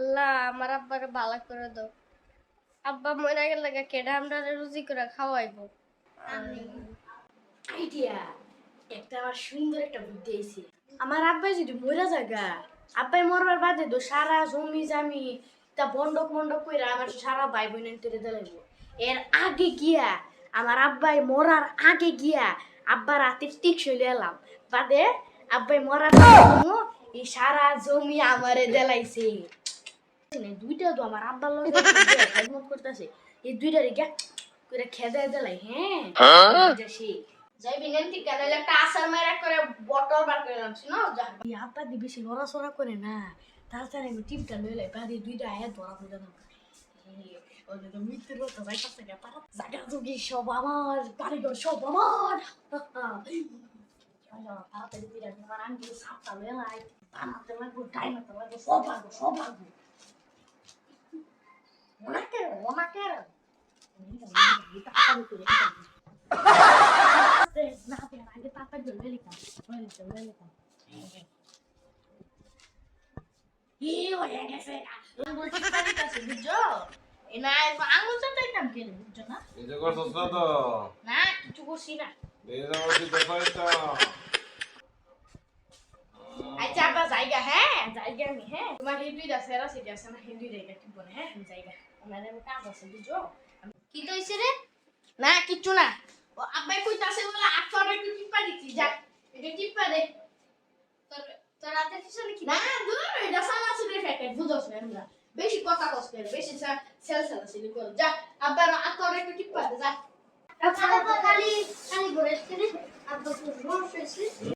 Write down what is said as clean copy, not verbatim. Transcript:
আল্লাহ আমার আব্বাকে ভালো করে দাও। আব্বা মরে গেলে কেডা আমরা রুজি করে খাওয়াইবো। আইডিয়া একটা আমার সুন্দর একটা বুদ্ধি আইছে। আমার আব্বাই যদি মরে জায়গা, আব্বাই মরবার বাদে তো সারা জমি জামি তা বন্ডক মন্ডক কইরা আমার সারা ভাই বোনের তেরে দিলাইব। এর আগে গিয়া আমার আব্বাই মরার আগে গিয়া আব্বার রাতে টিক সইলে এলাম বাদে আব্বাই মরার পর এই সারা জমি আমারে দেলাইছে। দুইটা তো আমার আব্বার লগে খেদমত করতেছে, এই দুইটারে গিয়া করে খেদাই দিলাই। হ্যাঁ যাসি যাইবি নেন্তি কেন একটা আসার মারা করে বটল বার করে রাখছি না যা আপা দি বেশি লড়াচড়া করে না তাড়াতাড়ি আমি টিপটা লইলে বাড়ি দুইটা আয়া ধরা পড়ে না ওদের তো মৃত্যুর মতো যাইতেছে গা তারা জায়গা জুগি সব আমার কারিগর সব আমার তাড়াতাড়ি দিয়ে আমার আঙ্গি সাপটা লইলাই বানাতে লাগবো ডাইনাতে লাগবো সব লাগবো ওনাকে না আগে তাড়াতাড়ি জলদি লিখা হয়ে গেছে আঙুল টিপা দিতেছে বুঝছো না আঙুল চাটাইতাম কেন বুঝছো না কিছু করছস না তো? না কিছু করছি না আচ্ছা আবার জায়গা জায়গা আমি তোমার হিন্দুইটা সেরা সেটা আছে না হিন্দুই জায়গা ঠিক বলে জায়গা আমার কাজ আছে বুঝছো কি কইছে রে? না কিচ্ছু না ও আব্বাই কইতাছে বলে 800 একটু টিপা দিছি যা এটা টিপা দে তোর রাতে পিছনে কি না দূর এটা সালা সুরে প্যাকেট বুঝছস না আমরা বেশি কথা কষ্ট বেশি সেল সিলি কর যা আব্বার 800 একটু টিপা দে যা খালি খালি ঘুরে এসে রে আব্বা তো রোজ এসে